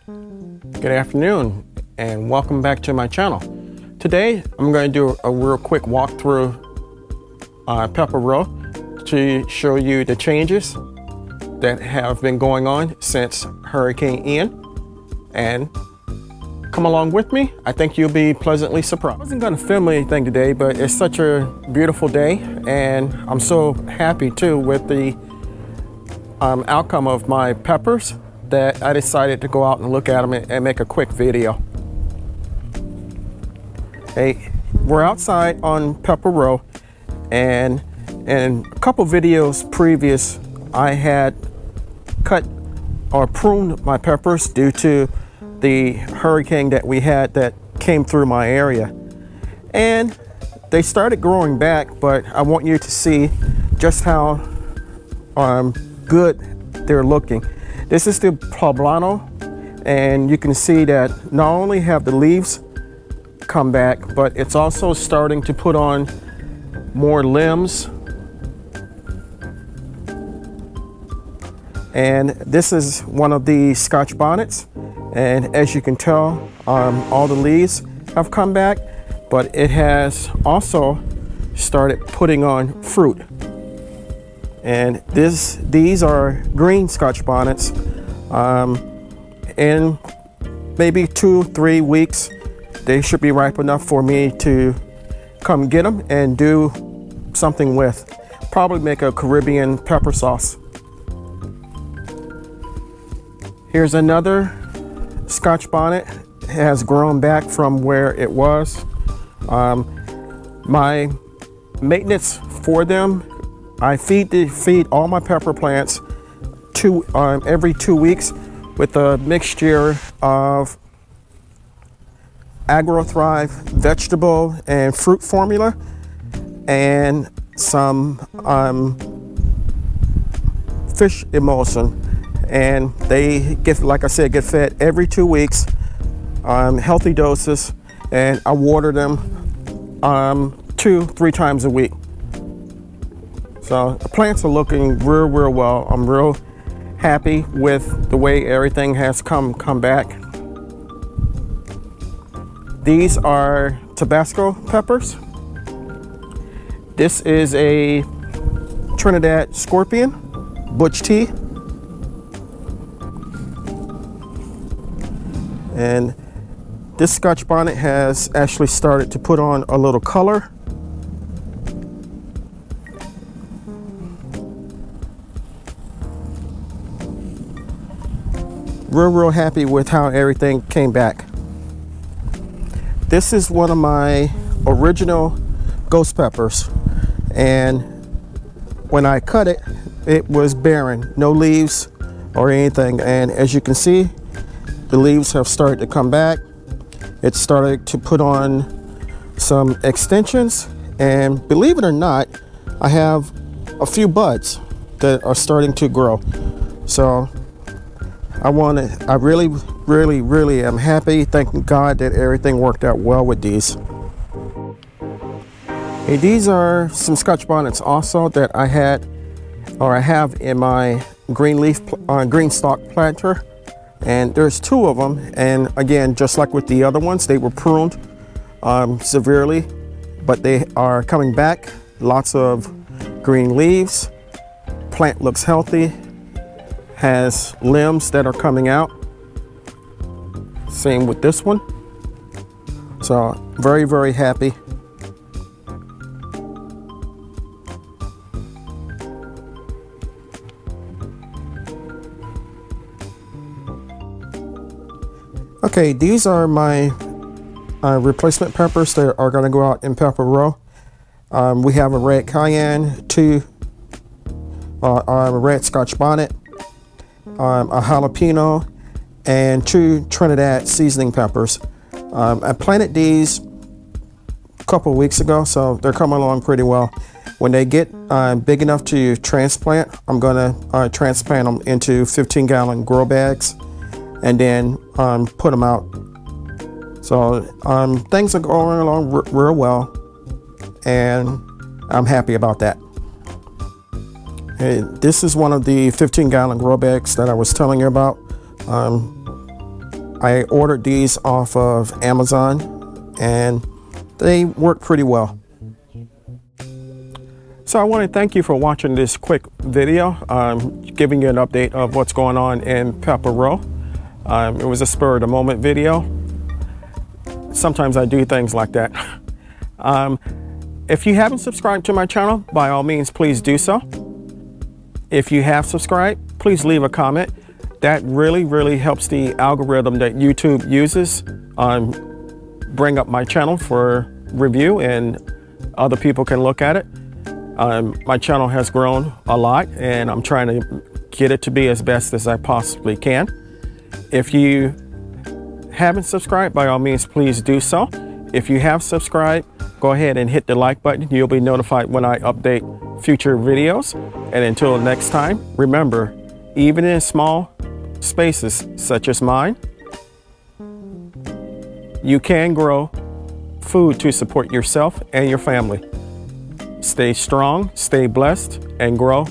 Good afternoon and welcome back to my channel. Today I'm going to do a real quick walkthrough on pepper row to show you the changes that have been going on since Hurricane Ian, and come along with me. I think you'll be pleasantly surprised. I wasn't going to film anything today, but it's such a beautiful day and I'm so happy too with the outcome of my peppers that I decided to go out and look at them and make a quick video. Hey, we're outside on Pepper Row, and in a couple videos previous I had cut or pruned my peppers due to the hurricane that we had that came through my area, and they started growing back, but I want you to see just how good they're looking. This is the poblano, and you can see that not only have the leaves come back, but it's also starting to put on more limbs. And this is one of the Scotch bonnets, and as you can tell, all the leaves have come back, but it has also started putting on fruit. And these are green Scotch bonnets. In maybe 2-3 weeks, they should be ripe enough for me to come get them and do something with. Probably make a Caribbean pepper sauce. Here's another Scotch bonnet. It has grown back from where it was. My maintenance for them, I feed all my pepper plants every 2 weeks with a mixture of AgroThrive vegetable and fruit formula and some fish emulsion, and they get, like I said, get fed every 2 weeks, healthy doses, and I water them 2-3 times a week. So the plants are looking real well. I'm real happy with the way everything has come back. These are Tabasco peppers. This is a Trinidad Scorpion, Butch Tea. And this Scotch bonnet has actually started to put on a little color. Real happy with how everything came back. This is one of my original ghost peppers, and when I cut it, it was barren, no leaves or anything, and as you can see, the leaves have started to come back. It started to put on some extensions, and believe it or not, I have a few buds that are starting to grow. So I really am happy, thanking God that everything worked out well with these. Hey, these are some Scotch bonnets also that I have in my green stalk planter, and there's 2 of them, and again, just like with the other ones, they were pruned severely, but they are coming back. Lots of green leaves. Plant looks healthy, has limbs that are coming out. Same with this one. So very happy. Okay, these are my replacement peppers that are going to go out in Pepper Row. We have a red cayenne, a red Scotch bonnet, a jalapeno, and 2 Trinidad seasoning peppers. I planted these a couple of weeks ago, so they're coming along pretty well. When they get big enough to transplant, I'm gonna transplant them into 15-gallon grow bags and then put them out. So things are going along real well, and I'm happy about that. This is one of the 15-gallon grow bags that I was telling you about. I ordered these off of Amazon and they work pretty well. So I want to thank you for watching this quick video, giving you an update of what's going on in Pepper Row. It was a spur of the moment video. Sometimes I do things like that. If you haven't subscribed to my channel, by all means, please do so. If you have subscribed, please leave a comment. That really helps the algorithm that YouTube uses bring up my channel for review and other people can look at it. My channel has grown a lot and I'm trying to get it to be as best as I possibly can. If you haven't subscribed, by all means, please do so. If you have subscribed, go ahead and hit the like button. You'll be notified when I update future videos. And until next time, remember, even in small spaces such as mine, you can grow food to support yourself and your family. Stay strong, stay blessed, and grow.